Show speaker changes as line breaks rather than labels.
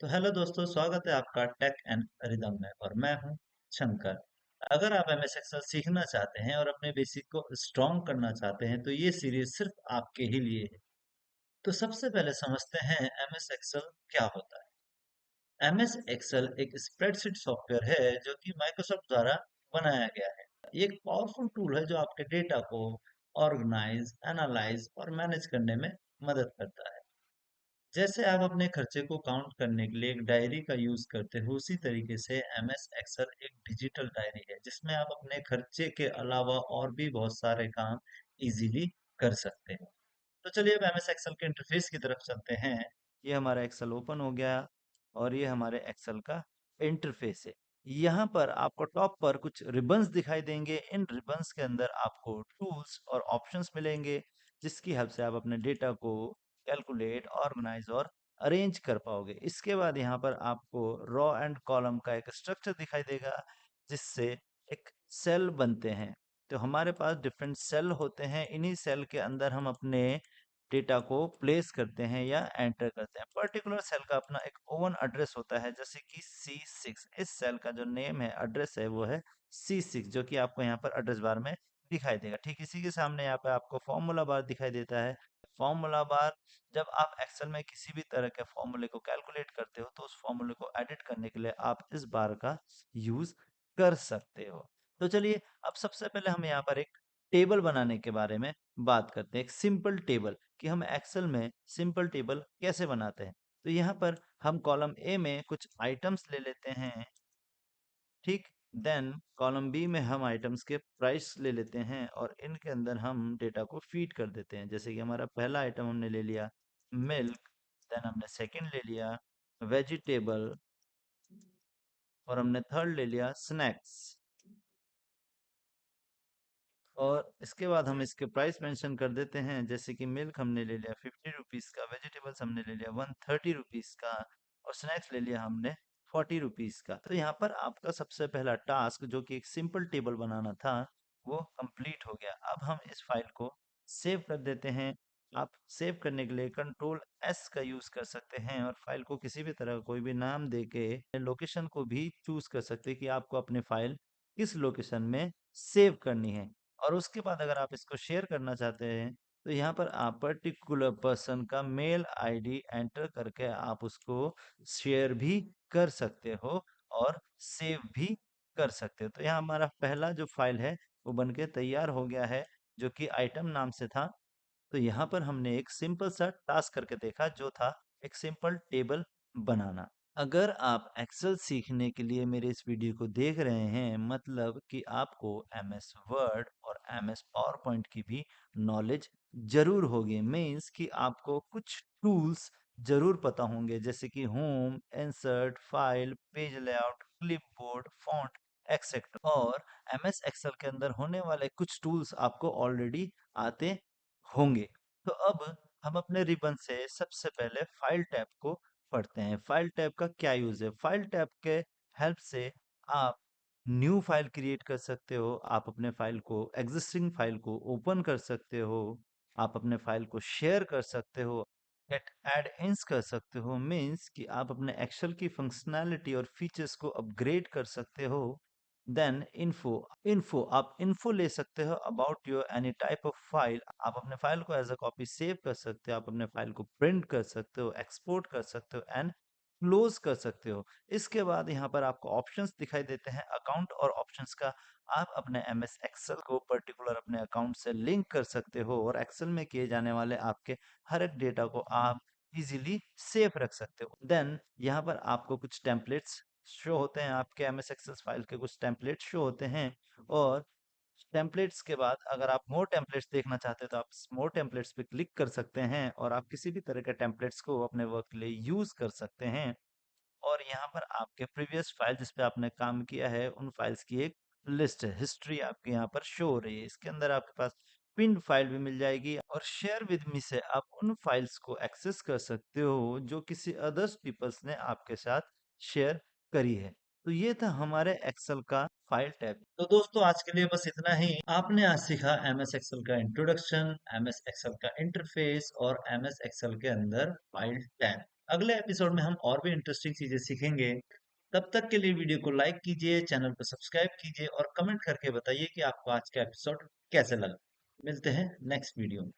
तो हेलो दोस्तों, स्वागत है आपका टेक एंड रिदम में। और मैं हूं शंकर। अगर आप एमएस एक्सेल सीखना चाहते हैं और अपने बेसिक को स्ट्रॉन्ग करना चाहते हैं तो ये सीरीज सिर्फ आपके ही लिए है। तो सबसे पहले समझते हैं एमएस एक्सेल क्या होता है। एमएस एक्सेल एक स्प्रेडशीट सॉफ्टवेयर है जो कि माइक्रोसॉफ्ट द्वारा बनाया गया है। ये एक पावरफुल टूल है जो आपके डेटा को ऑर्गेनाइज, एनालाइज और मैनेज करने में मदद करता है। जैसे आप अपने खर्चे को काउंट करने के लिए एक डायरी का यूज करते हो, उसी तरीके से एमएस एक्सेल एक डिजिटल डायरी है जिसमें आप अपने खर्चे के अलावा और भी बहुत सारे काम इजीली कर सकते हो। तो चलिए अब एमएस एक्सेल के इंटरफेस की तरफ चलते हैं। ये हमारा एक्सेल ओपन हो गया और ये हमारे एक्सेल का इंटरफेस है। यहाँ पर आपको टॉप पर कुछ रिबन्स दिखाई देंगे। इन रिबन्स के अंदर आपको टूल्स और ऑप्शंस मिलेंगे जिसकी हेल्प से आप अपने डेटा को कैलकुलेट, ऑर्गेनाइज और अरेंज कर पाओगे। इसके बाद यहाँ पर आपको रो एंड कॉलम का एक स्ट्रक्चर दिखाई देगा जिससे एक सेल बनते हैं। तो हमारे पास डिफरेंट सेल होते हैं, इन्हीं सेल के अंदर हम अपने डेटा को प्लेस करते हैं या एंटर करते हैं। पर्टिकुलर सेल का अपना एक ओवन एड्रेस होता है, जैसे कि C6। इस सेल का जो नेम है, एड्रेस है, वो है C6, जो कि आपको यहाँ पर एड्रेस बार में दिखाई देगा। ठीक इसी के सामने यहाँ पे आपको फॉर्मूला बार दिखाई देता है। फॉर्मूला बार, जब आप एक्सेल में किसी भी तरह के फॉर्मूले को कैलकुलेट करते हो तो उस फॉर्मूले को एडिट करने के लिए आप इस बार का यूज कर सकते हो। तो चलिए अब सबसे पहले हम यहाँ पर एक टेबल बनाने के बारे में बात करते हैं। एक सिंपल टेबल कि हम एक्सेल में सिंपल टेबल कैसे बनाते हैं। तो यहाँ पर हम कॉलम ए में कुछ आइटम्स ले लेते हैं। ठीक, देन कॉलम बी में हम आइटम्स के प्राइस ले लेते हैं और इनके अंदर हम डेटा को फीड कर देते हैं। जैसे कि हमारा पहला आइटम हमने ले लिया मिल्क, देन हमने सेकंड ले लिया वेजिटेबल और हमने थर्ड ले लिया स्नैक्स। और इसके बाद हम इसके प्राइस मेंशन कर देते हैं। जैसे कि मिल्क हमने ले लिया 50 रुपीज़ का, वेजिटेबल्स हमने ले लिया 130 रुपीज़ का और स्नैक्स ले लिया हमने 40 रुपीज़ का। तो यहाँ पर आपका सबसे पहला टास्क, जो कि एक सिंपल टेबल बनाना था, वो कंप्लीट हो गया। अब हम इस फाइल को सेव कर देते हैं। आप सेव करने के लिए कंट्रोल S का यूज कर सकते हैं और फाइल को किसी भी तरह कोई भी नाम दे के लोकेशन को भी चूज कर सकते हैं कि आपको अपने फाइल किस लोकेशन में सेव करनी है। और उसके बाद अगर आप इसको शेयर करना चाहते हैं तो यहाँ पर आप पर्टिकुलर पर्सन का मेल आईडी एंटर करके आप उसको शेयर भी कर सकते हो और सेव भी कर सकते हो। तो यहाँ हमारा पहला जो फाइल है वो बनके तैयार हो गया है, जो कि आइटम नाम से था। तो यहाँ पर हमने एक सिंपल सा टास्क करके देखा, जो था एक सिंपल टेबल बनाना। अगर आप एक्सेल सीखने के लिए मेरे इस वीडियो को देख रहे हैं, मतलब कि आपको एमएस वर्ड और एमएस पावर पॉइंट की भी नॉलेज जरूर होगी। मीन्स कि आपको कुछ टूल्स जरूर पता होंगे, जैसे कि home, insert, file, page layout, clipboard, font, etcetera. और एमएस एक्सेल के अंदर होने वाले कुछ टूल्स आपको ऑलरेडी आते होंगे। तो अब हम अपने रिबन से सबसे पहले फाइल टैब को पढ़ते हैं। फाइल टैब का क्या यूज है? फाइल टैब के हेल्प से आप न्यू फाइल क्रिएट कर सकते हो, आप अपने फाइल को, एग्जिस्टिंग फाइल को ओपन कर सकते हो, आप अपने फाइल को शेयर कर सकते हो, गेट एड इन्स कर सकते हो। मीन्स कि आप अपने एक्सेल की फंक्शनैलिटी और फीचर्स को अपग्रेड कर सकते हो। देन इन्फो, आप इन्फो ले सकते हो about your any type of file. आप अपने फाइल को एज अ कॉपी सेव कर सकते हो, आप अपने फाइल को प्रिंट कर सकते हो, एक्सपोर्ट कर सकते हो एंड क्लोज कर सकते हो। इसके बाद यहाँ पर आपको ऑप्शंस दिखाई देते हैं अकाउंट और ऑप्शंस का। आप अपने एमएस एक्सेल को पर्टिकुलर अपने अकाउंट से लिंक कर सकते हो और एक्सेल में किए जाने वाले आपके हर एक डेटा को आप इजीली सेफ रख सकते हो। देन यहाँ पर आपको कुछ टेम्पलेट्स शो होते हैं, आपके एमएस एक्सेल फाइल के कुछ टेम्पलेट शो होते हैं। और टेम्पलेट्स के बाद अगर आप मोर टेम्पलेट्स देखना चाहते हैं तो आप मोर टेम्पलेट्स पे क्लिक कर सकते हैं और आप किसी भी तरह के टेम्पलेट्स को अपने वर्क के लिए यूज कर सकते हैं। और यहाँ पर आपके प्रीवियस फाइल जिस पे आपने काम किया है उन फाइल्स की एक लिस्ट है, हिस्ट्री आपके यहाँ पर शो हो रही है। इसके अंदर आपके पास पिन फाइल भी मिल जाएगी और शेयर विद मी से आप उन फाइल्स को एक्सेस कर सकते हो जो किसी अदर्स पीपल्स ने आपके साथ शेयर करी है। तो ये था हमारे एक्सेल का फाइल टैब। तो दोस्तों आज के लिए बस इतना ही। आपने आज सीखा एमएस एक्सेल का इंट्रोडक्शन, एमएस एक्सेल का इंटरफेस और एमएस एक्सेल के अंदर फाइल टैब।
अगले एपिसोड में हम और भी इंटरेस्टिंग चीजें सीखेंगे। तब तक के लिए वीडियो को लाइक कीजिए, चैनल को सब्सक्राइब कीजिए और कमेंट करके बताइए कि आपको आज का एपिसोड कैसे लगा। मिलते हैं नेक्स्ट वीडियो में।